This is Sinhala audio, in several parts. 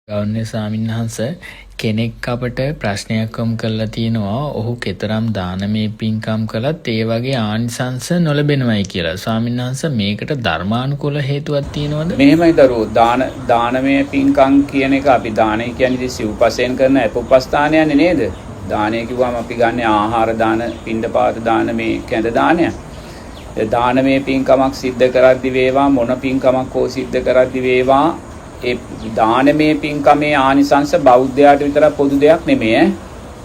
ගෞරවනීය ස්වාමීන් වහන්සේ කෙනෙක් අපට ප්‍රශ්නයක් කරලා තියෙනවා ඔහු කතරම් දානමය පින්කම් කළත් ඒ වගේ ආනිසංස නොලැබෙනවයි කියලා. ස්වාමීන් වහන්සේ මේකට ධර්මානුකූල හේතුවක් තියෙනවද? මෙහෙමයි දරුවෝ දානමය පින්කම් කියන එක අපි දානය කියන්නේ සිව්පසෙන් කරන අපොපස්ථානයන්නේ නේද? දානය කිව්වම අපි ගන්න ආහාර දාන, පින්ඩපාත දාන මේ කැඳ දානය. දානමය පින්කමක් සිද්ධ කරද්දි වේවා මොන පින්කමක් හෝ සිද්ධ කරද්දි වේවා ඒ දානමය පින්කමේ ආනිසංස බෞද්ධයාට විතර පොදු දෙයක් නෙමෙයි.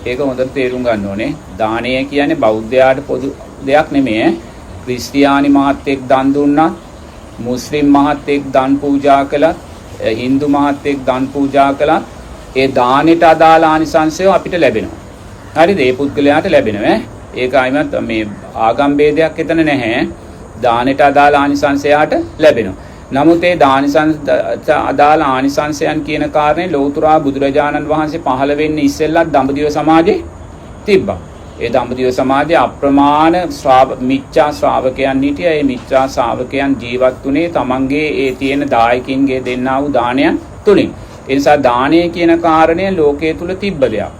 ඒක හොඳට තේරුම් ගන්න ඕනේ. දානය කියන්නේ බෞද්ධයාට පොදු දෙයක් නෙමෙයි. ක්‍රිස්තියානි මහත්තයෙක් දන් දුන්නත්, මුස්ලිම් මහත්තයෙක් දන් පූජා කළත්, හින්දු මහත්තයෙක් දන් පූජා කළත් ඒ දානෙට අදාළ ආනිසංසය අපිට ලැබෙනවා. හරිද? ඒ පුද්ගලයාට ලැබෙනවා. ඒක ආයිමත් මේ ආගම් ભેදයක් එතන නැහැ. දානෙට අදාළ ආනිසංසයට ලැබෙනවා. නමුත් ඒ දානිසංස අදාළ ආනිසංසයන් කියන කාරණේ ලෞතුරා බුදුරජාණන් වහන්සේ පහළ වෙන්නේ ඉස්සෙල්ලත් දඹදිව සමාජයේ තිබ්බා. ඒ දඹදිව සමාජයේ අප්‍රමාණ මිච්ඡා ශ්‍රාවකයන් හිටියා. ඒ මිච්ඡා ශ්‍රාවකයන් ජීවත් වුණේ තමන්ගේ ඒ තියෙන දායකින්ගේ දෙන්නා වූ දානයන් තුලින්. ඒ නිසා දානය කියන කාරණය ලෝකයේ තුල තිබ්බ දෙයක්.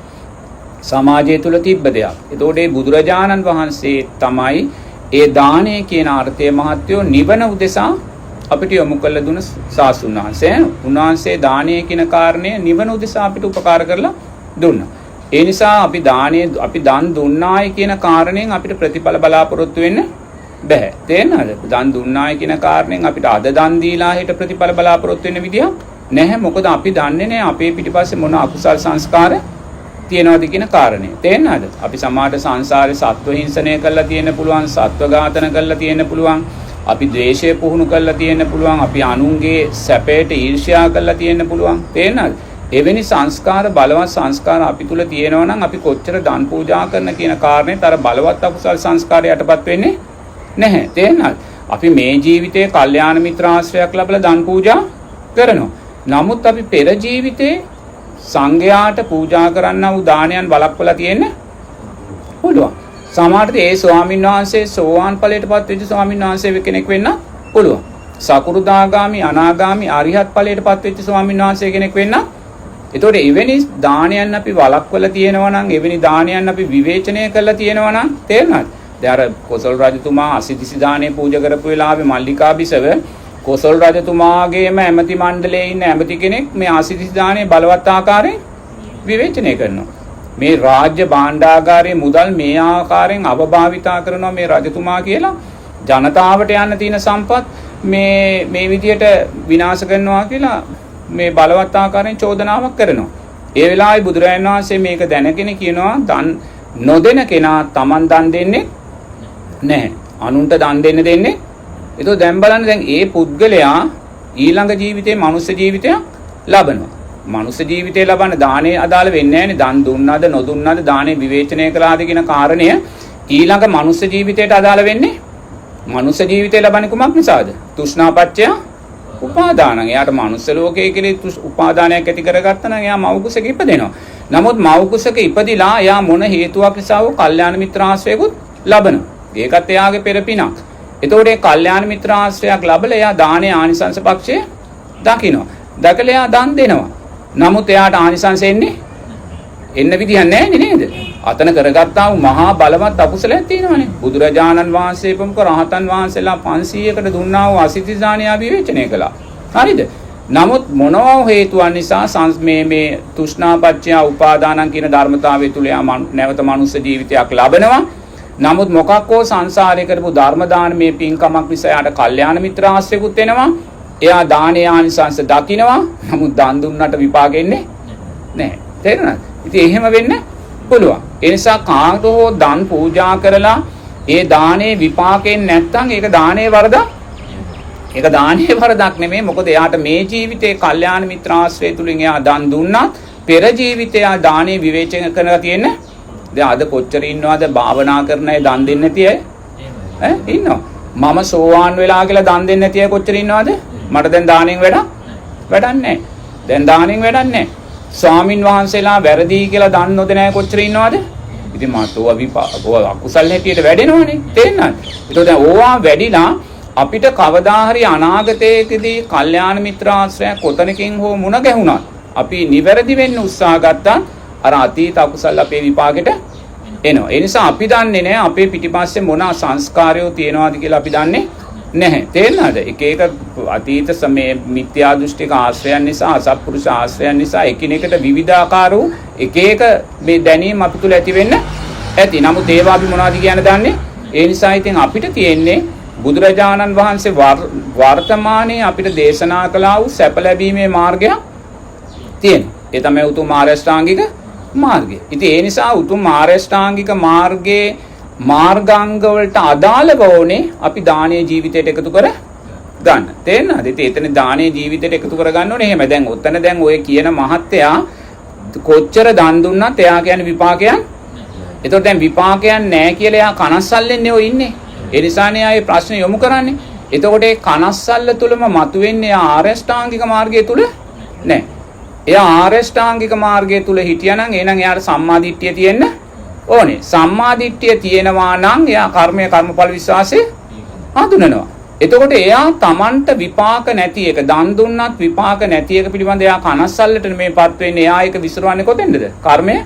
සමාජය තුල තිබ්බ දෙයක්. ඒතකොට ඒ බුදුරජාණන් වහන්සේ තමයි ඒ දානය කියන අර්ථය මහත්වෝ නිවන උදෙසා අපිට යොමු කළ දුන සාසුන් වහන්සේ. උන්වහන්සේ දානය කියන කාරණය නිවන උදෙසා අපිට උපකාර කරලා දුන්නා. ඒ නිසා අපි දන් දුන්නායි කියන කාරණයෙන් අපිට ප්‍රතිඵල බලාපොරොත්තු වෙන්න බෑ. තේරෙනවද? දන් දුන්නායි කියන කාරණයෙන් අපිට අද දන් දීලා හිට ප්‍රතිඵල බලාපොරොත්තු වෙන්න විදියක් නැහැ. මොකද අපි දන්නේ නැහැ අපේ පිටිපස්සේ මොන අකුසල් සංස්කාර තියෙනවද කියන කාරණය. තේරෙනවද? අපි සමාජ සංසාරේ සත්ව හිංසනය කරලා තියෙන්න පුළුවන්, සත්ව ඝාතන කරලා තියෙන්න පුළුවන්. අපි ද්වේෂය පුහුණු කරලා තියෙන්න පුළුවන්. අපි අනුන්ගේ සැපයට ඊර්ෂ්‍යා කරලා තියෙන්න පුළුවන්. තේරෙනවද? එවැනි සංස්කාර බලවත් සංස්කාර අපි තුල තියෙනවා නම් අපි කොච්චර දන් පූජා කරන කියන කාරණේට අර බලවත් අකුසල් සංස්කාරයටපත් වෙන්නේ නැහැ. තේරෙනවද? අපි මේ ජීවිතයේ කල්යාණ මිත්‍ර ආශ්‍රයයක් ලැබලා දන් පූජා කරනවා. නමුත් අපි පෙර ජීවිතේ සංඝයාට පූජා කරන්නා වූ දානයන් වළක්වලා තියෙන්න පුළුවන්. සමහරට ඒ ස්වාමීන් වහන්සේ සෝවාන් ඵලයටපත් වෙච්ච ස්වාමීන් වහන්සේ කෙනෙක් වෙන්න පුළුවන්. සකුරුදාගාමි, අනාගාමි, අරිහත් ඵලයටපත් වෙච්ච ස්වාමීන් වහන්සේ කෙනෙක් වෙන්න. ඒතකොට එවැනි දානයන් අපි වළක්වලා තියෙනවා නම්, එවැනි දානයන් අපි විවේචනය කරලා තියෙනවා නම් තේරෙනවද? දැන් අර කොසල් රජතුමා අසිදිසි දානේ පූජා කරපු වෙලාවේ මල්ලිකා බිසව කොසල් රජතුමාගේම ඇමති මණ්ඩලයේ ඉන්න ඇමති කෙනෙක් මේ අසිදිසි දානේ බලවත් ආකාරයෙන් විවේචනය කරනවා. මේ රාජ්‍ය භාණ්ඩාගාරයේ මුදල් මේ ආකාරයෙන් අවභාවිතා කරනවා මේ රජතුමා කියලා ජනතාවට යන්න තියෙන සම්පත් මේ විදියට විනාශ කරනවා කියලා මේ බලවත් ආකාරයෙන් චෝදනාවක් කරනවා. ඒ වෙලාවේ බුදුරජාණන් වහන්සේ මේක දැනගෙන කියනවා දන් නොදෙන කෙනා Taman දන් දෙන්නේ නැහැ. අනුන්ට දන් දෙන්නේ. ඒක දැන් බලන්න දැන් ඒ පුද්ගලයා ඊළඟ ජීවිතේ මනුෂ්‍ය ජීවිතයක් ලබනවා. මනුෂ්‍ය ජීවිතේ ලබන දානේ අදාළ වෙන්නේ නැහැනේ. දන් දුන්නාද නොදුන්නාද දානේ විවේචනය කළාද කියන කාරණය ඊළඟ මනුෂ්‍ය ජීවිතයට අදාළ වෙන්නේ. මනුෂ්‍ය ජීවිතේ ලබන්නේ කුමක් නිසාද? තෘෂ්ණාපච්චය උපාදානං. එයාට මනුෂ්‍ය ලෝකයේ කෙරේ උපාදානයක් ඇති කරගත්තා නම් එයා මව් කුසක ඉපදෙනවා. නමුත් මව් කුසක ඉපදිලා එයා මොන හේතුවක් නිසා වූ කල්යාණ මිත්‍ර ආශ්‍රයකුත් ලබනවා. ඒකත් එයාගේ පෙරපිනක්. එතකොට ඒ කල්යාණ මිත්‍ර ආශ්‍රයයක් ලැබලා එයා දානේ ආනිසංස පක්ෂය දකිනවා. දැකලා එයා දන් දෙනවා. නමුත් එයාට ආනිසංස එන්න විදියක් නැහැ නේද? අතන කරගත්තා වූ මහා බලවත් අකුසලයක් තියෙනවානේ. බුදුරජාණන් වහන්සේ ප්‍රමුඛ රහතන් වහන්සේලා 500කට දුන්නා වූ අසිතිස් දානය විවේචනය කළා. හරිද? නමුත් මොනවා හේතුවක් නිසා මේ තෘෂ්ණාපච්චය උපාදානං කියන ධර්මතාවය තුල එයා නැවත මනුෂ්‍ය ජීවිතයක් ලබනවා. නමුත් මොකක් හෝ සංසාරේ කරපු ධර්ම දානමේ පින්කමක් නිසා යාට කල්යාණ මිත්‍ර ආශ්‍රයකුත් වෙනවා. එයා දානේ ආනිසංස දකිනවා. නමුත් දන් දුන්නට විපාක එන්නේ නැහැ. තේරුණාද? ඉතින් එහෙම වෙන්න පුළුවන්. ඒ නිසා කාට හෝ දන් පූජා කරලා ඒ දානේ විපාකෙන් නැත්තම් ඒක දානේ වරදක්. ඒක දානේ වරදක් නෙමෙයි. මොකද එයාට මේ ජීවිතේ කල්යාණ මිත්‍ර ආශ්‍රය තුලින් එයා දන් දුන්නත් පෙර ජීවිතේ එයා දානේ විවේචන කරලා තියෙන්නේ. දැන් අද කොච්චර ඉන්නවද භාවනා කරන අය දන් දෙන්නේ නැති අය? ඉන්නවා. මම සෝවාන් වෙලා කියලා දන් දෙන්නේ නැති අය කොච්චර ඉන්නවද? මට දැන් දාණයෙන් වැඩක් නැහැ. දැන් දාණයෙන් වැඩක් නැහැ. ස්වාමින් වහන්සේලා වැරදි කියලා දන් නොදෙන අය කොච්චර ඉන්නවද? ඉතින් මාතෝ අකුසල් හැටියට වැඩෙනවනේ. තේරෙනවද? ඒක දැන් ඕවා වැඩිලා අපිට කවදා හරි අනාගතයේදී කල්යාණ මිත්‍ර ආශ්‍රය කොතනකින් හෝ මුණ ගැහුණා අපි නිවැරදි වෙන්න උත්සාහ ගත්තා අර අතීත අකුසල් අපේ විපාකෙට එනවා. ඒ නිසා අපි දන්නේ නැහැ අපේ පිටිපස්සේ මොන සංස්කාරයෝ තියෙනවද කියලා අපි දන්නේ නැහැ. තේරෙනවද? එක එක අතීත සමේ මිත්‍යා දෘෂ්ටික ආශ්‍රයයන් නිසා අසත්පුරුෂ ආශ්‍රයයන් නිසා එකිනෙකට විවිධාකාර වූ එක එක මේ දැනීම් අපි තුල ඇති වෙන්න ඇති. නමුත් ඒවා අපි මොනවද කියන දන්නේ? ඒ නිසා ඉතින් අපිට තියෙන්නේ බුදුරජාණන් වහන්සේ වර්තමානයේ අපිට දේශනා කළා වූ සැප ලැබීමේ මාර්ගය තියෙනවා. ඒ තමයි උතුම් ආර්යශ්‍රාංගික මාර්ගය. ඉතින් ඒ නිසා උතුම් ආර්යශ්‍රාංගික මාර්ගයේ මාර්ගාංග වලට අදාළව ඕනේ අපි දානීය ජීවිතයට එකතු කර ගන්න. තේරෙනවද? ඉතින් එතන දානීය ජීවිතයට එකතු කර ගන්න ඕනේ. එහෙම දැන් ඔතන දැන් ඔය කියන මහත්තයා කොච්චර දන් දුන්නත් එයා කියන්නේ විපාකයන්. එතකොට දැන් විපාකයන් නැහැ කියලා එයා කනස්සල්ලෙන්නේ ඔය ඉන්නේ. ඒ නිසානේ ආයේ ප්‍රශ්න යොමු කරන්නේ. එතකොට ඒ කනස්සල්ල තුලම මතුවෙන්නේ ආර්යශ්‍රාංගික මාර්ගය තුල නැහැ. එයා ආර්යශ්‍රාංගික මාර්ගය තුල හිටියානම් එහෙනම් එයාට සම්මාදිට්ඨිය තියෙන්න ඕනේ. සම්මාදිට්ඨිය තියෙනවා නම් එයා කර්මය කර්මඵල විශ්වාසය හඳුනනවා. එතකොට එයා Tamanට විපාක නැති එක දන් දුන්නත් විපාක නැති එක පිළිබඳ එයා කනස්සල්ලට මේපත් වෙන්නේ. එයා ඒක විසිරවන්නේ කොතෙන්ද? කර්මය.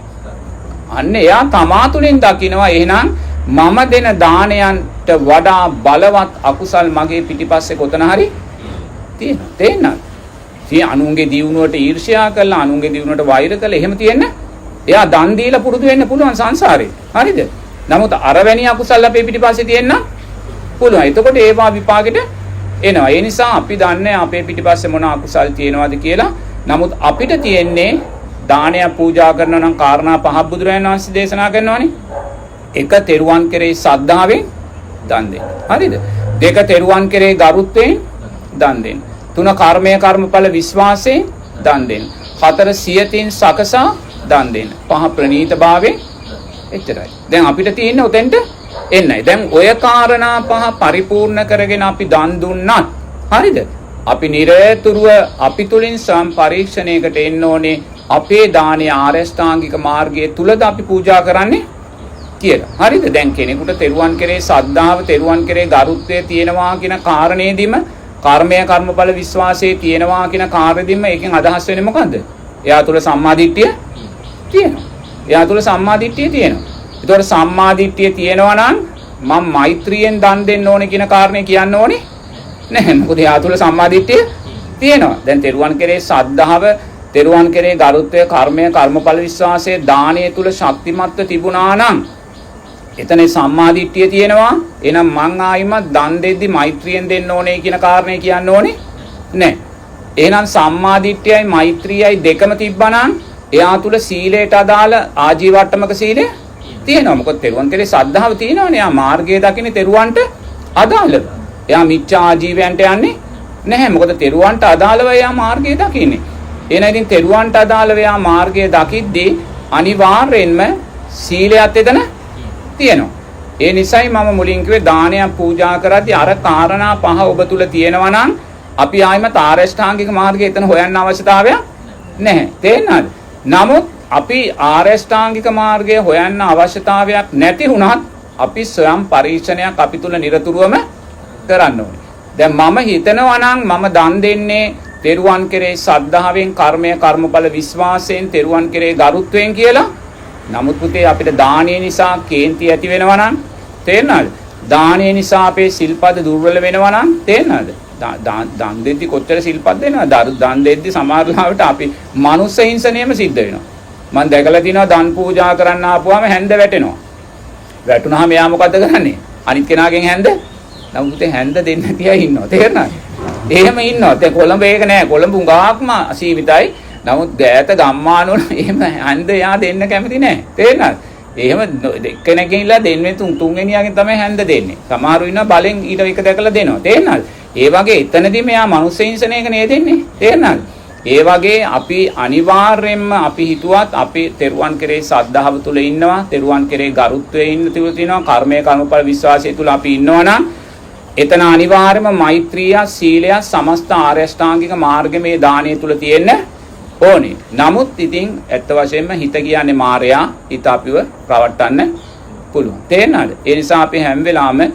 අන්න එයා තමා තුළින් දකිනවා එහෙනම් මම දෙන දානයන්ට වඩා බලවත් අකුසල් මගේ පිටිපස්සේ කොතන හරි තියෙනවා. තේන්නත්? ඉතින් අනුන්ගේ දියුණුවට ඊර්ෂ්‍යා කරලා අනුන්ගේ දියුණුවට වෛර කරලා එහෙම තියෙන්න එයා දන් දීලා පුරුදු වෙන්න පුළුවන් සංසාරේ. හරිද? නමුත් අරවැනි අකුසල් අපේ පිටිපස්සේ තියෙන්න පුළුවන්. එතකොට ඒවා විපාකෙට එනවා. ඒ නිසා අපි දන්නේ අපේ පිටිපස්සේ මොන අකුසල් තියෙනවද කියලා. නමුත් අපිට තියෙන්නේ දානය පූජා කරනවා නම් කාරණා පහක් බුදුරජාණන් වහන්සේ දේශනා කරනවානේ. එක තෙරුවන් කෙරෙහි සද්ධාවෙන් දන් දෙන්න. හරිද? දෙක තෙරුවන් කෙරෙහි ගරුත්වයෙන් දන් දෙන්න. තුන කර්මය කර්මඵල විශ්වාසයෙන් දන් දෙන්න. හතර සියතින් සකසා දන් දෙන්න. පහ ප්‍රණීතභාවයෙන් එච්චරයි. දැන් අපිට තියෙන්නේ උතෙන්ට එන්නයි. දැන් ඔය කාරණා පහ පරිපූර්ණ කරගෙන අපි දන් දුන්නත් හරිද? අපි නිරතුරුව අපි තුලින් සම් පරීක්ෂණයකට එන්න ඕනේ. අපේ දානීය ආර්යශ්‍රාංගික මාර්ගයේ තුලද අපි පූජා කරන්නේ කියලා. හරිද? දැන් කෙනෙකුට තෙරුවන් කෙරේ සද්ධාව, තෙරුවන් කෙරේ ගරුත්වය තියෙනවා කියන කාරණේදීම කර්මය කර්මඵල විශ්වාසයේ තියෙනවා කියන කාර්යදීම ඒකෙන් අදහස් වෙන්නේ මොකද්ද? එයා තුල සම්මාදිට්ඨිය තියෙනවා. එයා තුල සම්මාදිට්ඨිය තියෙනවා. ඒතකොට සම්මාදිට්ඨිය තියෙනවා නම් මම මෛත්‍රියෙන් දන් දෙන්න ඕනේ කියන කාරණේ කියන්න ඕනේ නැහැ. මොකද එයා තුල සම්මාදිට්ඨිය තියෙනවා. දැන් තෙරුවන් කෙරේ සද්ධාව තෙරුවන් කෙරේ ගරුත්වය කර්මය කර්මඵල විශ්වාසයේ දානයේ තුල ශක්තිමත්ව තිබුණා නම් එතන සම්මාදිට්ඨිය තියෙනවා. එහෙනම් මං ආයිමත් දන් දෙද්දි මෛත්‍රියෙන් දෙන්න ඕනේ කියන කාරණේ කියන්න ඕනේ නැහැ. එහෙනම් සම්මාදිට්ඨියයි මෛත්‍රියයි දෙකම තිබ්බනම් එයා තුල සීලයට අදාළ ආජීවට්ටමක සීලය තියෙනවා. මොකද තෙරුවන් කෙරේ සද්ධාව තියෙනවනේ. එයා මාර්ගය දකින්නේ තෙරුවන්ට අදාළව. එයා මිච්ඡා ආජීවයන්ට යන්නේ නැහැ. මොකද තෙරුවන්ට අදාළව එයා මාර්ගය දකින්නේ. එහෙනම් ඉතින් තෙරුවන්ට අදාළව එයා මාර්ගය දකිද්දී අනිවාර්යෙන්ම සීලයත් එතන තියෙනවා. ඒ නිසයි මම මුලින් කිව්වේ දානයක් පූජා කරද්දී අර කාරණා පහ ඔබ තුල තියෙනවා නම් අපි ආයිමත් ආර්යශ්‍රාංගික මාර්ගය එතන හොයන්න අවශ්‍යතාවයක් නැහැ. තේරෙනවද? නමුත් අපි ආර්යශ්‍රාංගික මාර්ගය හොයන්න අවශ්‍යතාවයක් නැති වුණත් අපි ස්වයං පරීක්ෂණයක් අපි තුල නිරතුරුවම කරන්න ඕනේ. දැන් මම හිතනවා නම් මම දන් දෙන්නේ තෙරුවන් කෙරේ සද්ධාවෙන් කර්මය කර්මඵල විශ්වාසයෙන් තෙරුවන් කෙරේ ගරුත්වයෙන් කියලා. නමුත් පුතේ අපිට දානීය නිසා කේන්ති ඇති වෙනවා නම් තේරෙනවද? දානීය නිසා අපේ සිල්පද දුර්වල වෙනවා නම් තේරෙනවද? දන් දෙද්දි කොච්චර සිල්පද දෙනවද? දන් දෙද්දි සමහර ලාවට අපි මනුස්ස හිංසනයම සිද්ධ වෙනවා. මම දැකලා තිනවා දන් පූජා කරන්න ආපුවාම හැන්ද වැටෙනවා. වැටුනහම එයා මොකද්ද කරන්නේ? අනිත් කෙනාගෙන් හැන්ද නමුත් පුතේ හැන්ද දෙන්න තියා ඉන්නවා. තේරෙනවද? එහෙම ඉන්නවා. දැන් කොළඹ ඒක නෑ. කොළඹ උඟාක්ම සීමිතයි. නමුත් ගෑත ගම්මානවල එහෙම හන්ද යා දෙන්න කැමති නෑ. තේරෙනවද? එහෙම එක්කෙනෙක්ගෙන් ඉල්ලා දෙන්නේ තුන්වෙනියාගෙන් තමයි හන්ද දෙන්නේ. සමහරු ඉන්නවා බලෙන් ඊට එක දැකලා දෙනවා. තේරෙනවද? ඒ වගේ එතනදී මෙයා මනුස්ස හිංසනයක නේ දෙන්නේ. තේරෙනවද? ඒ වගේ අපි අනිවාර්යයෙන්ම අපි හිතුවත් අපි තෙරුවන් කෙරේ සද්ධාව තුල ඉන්නවා. තෙරුවන් කෙරේ ගරුත්වයේ ඉන්න තුල තියෙනවා. කර්මය කර්මඵල විශ්වාසය තුල අපි ඉන්නවා නම් එතන අනිවාර්යයෙන්ම මෛත්‍රිය සීලය සමස්ත ආර්ය අෂ්ටාංගික මාර්ගයේ දානය තුල තියෙන්න ඕනේ. නමුත් ඉතින් ඇත්ත වශයෙන්ම හිත කියන්නේ මායя හිත අපිව රවට්ටන්න පුළුවන්. තේරෙනවද? ඒ නිසා අපි හැම වෙලාවෙම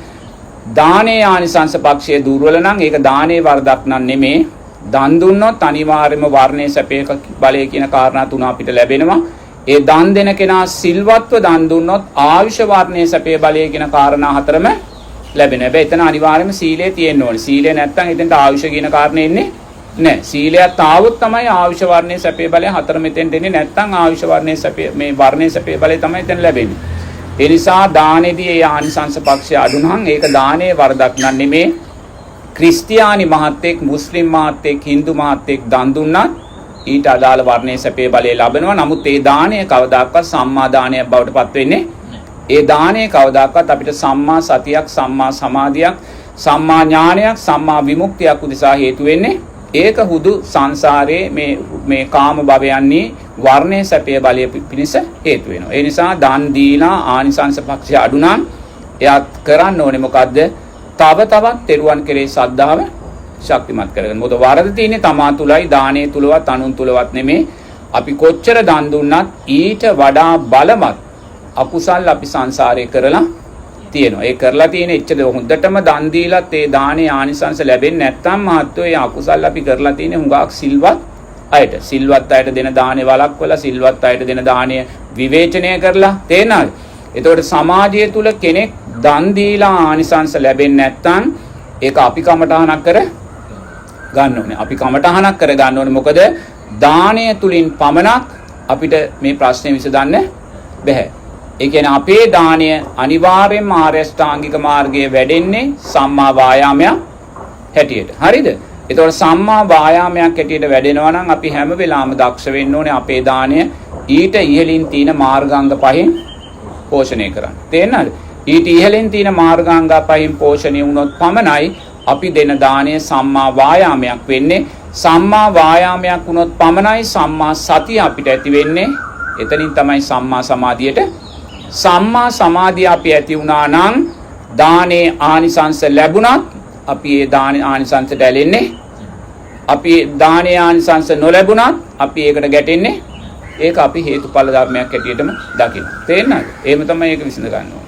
දානේ ආනිසංස පක්ෂයේ දුර්වල නම් ඒක දානේ වරදක් නම් නෙමේ. දන් දුන්නොත් අනිවාර්යයෙන්ම වර්ණයේ සැපේ බලය කියන කාරණා තුන අපිට ලැබෙනවා. ඒ දන් දෙන කෙනා සිල්වත්ව දන් දුන්නොත් ආයුෂ වර්ණයේ සැපේ බලය කියන කාරණා හතරම ලැබෙනවා. හැබැයි එතන අනිවාර්යයෙන්ම සීලය තියෙන්න ඕනේ. සීලය නැත්නම් එතෙන්ට ආයුෂ කියන කාරණේ එන්නේ නැහැ. සීලයත් ආවොත් තමයි ආයුෂ වර්ණයේ සැපේ බලය හතර මෙතෙන්ට එන්නේ. නැත්නම් ආයුෂ වර්ණයේ සැපේ මේ වර්ණයේ සැපේ බලය තමයි එතන ලැබෙන්නේ. ඒ නිසා දානේදී ඒ ආනිසංස පක්ෂය අඩු නම් ඒක දානේ වරදක් නන් නෙමේ. ක්‍රිස්තියානි මහත්තෙක්, මුස්ලිම් මහත්තෙක්, හින්දු මහත්තෙක් දන් දුන්නත් ඊට අදාළ වර්ණයේ සැපේ බලය ලැබෙනවා. නමුත් ඒ දාණය කවදාකවත් සම්මා දානයක් බවට පත් වෙන්නේ. ඒ දාණය කවදාකවත් අපිට සම්මා සතියක්, සම්මා සමාධියක්, සම්මා ඥානයක්, සම්මා විමුක්තියක් උදෙසා හේතු වෙන්නේ. ඒක හුදු සංසාරයේ මේ කාම භවයන්හි වර්ණයේ සැපේ බලය පිණිස හේතු වෙනවා. ඒ නිසා දන් දීලා ආනිසංස පක්ෂය අඩු නම් එයාත් කරන්න ඕනේ මොකද්ද? තව තවත් තෙරුවන් කෙරේ ශ්‍රද්ධාව ශක්තිමත් කරගන්න. මොකද වරද තියෙන්නේ තමා තුලයි, දානයේ තුලවත් අනුන් තුලවත් නෙමේ. අපි කොච්චර දන් දුන්නත් ඊට වඩා බලවත් අකුසල් අපි සංසාරේ කරලා තියෙනවා. ඒ කරලා තියෙන එච්චර හොඳටම දන් දීලත් ඒ දානේ ආනිසංස ලැබෙන්නේ නැත්නම් මහත්වෝ ඒ අකුසල් අපි කරලා තියෙන හුඟක් සිල්වත් අයට. සිල්වත් අයට දෙන දානේ වළක්වලා, සිල්වත් අයට දෙන දානය විවේචනය කරලා තේනවද? එතකොට සමාජය තුල කෙනෙක් දන් දීලා ආනිසංස ලැබෙන්නේ නැත්නම් ඒක අපි කමටහනක් කර ගන්න ඕනේ. අපි කමටහනක් කර ගන්න ඕනේ. මොකද දානය තුලින් පමණක් අපිට මේ ප්‍රශ්නේ විසඳන්න බැහැ. ඒ කියන්නේ අපේ දානය අනිවාර්යයෙන්ම ආර්ය අෂ්ටාංගික මාර්ගයේ වැඩෙන්නේ සම්මා වායාමයක් හැටියට. හරිද? ඒතකොට සම්මා වායාමයක් හැටියට වැඩෙනවා නම් අපි හැම වෙලාවෙම දක්ෂ වෙන්න ඕනේ අපේ දානය ඊට ඉහළින් තියෙන මාර්ගාංග පහෙන් පෝෂණය කරන්න. තේරෙනවද? ඊට ඉහළින් තියෙන මාර්ගාංග පහෙන් පෝෂණය වුණොත් පමණයි අපි දෙන දානය සම්මා වායාමයක් වෙන්නේ. සම්මා වායාමයක් වුණොත් පමණයි සම්මා සතිය අපිට ඇති වෙන්නේ. එතනින් තමයි සම්මා සමාධියට. සම්මා සමාධිය අපි ඇති වුණා නම් දානේ ආනිසංස ලැබුණත් අපි ඒ දානේ ආනිසංසට ඇලෙන්නේ. අපි දානේ ආනිසංස නොලැබුණත් අපි ඒකට ගැටෙන්නේ. ඒක අපි හේතුඵල ධර්මයක් හැටියටම දකිනවා. තේරෙනවද? එහෙම තමයි ඒක විසඳ ගන්න ඕනේ.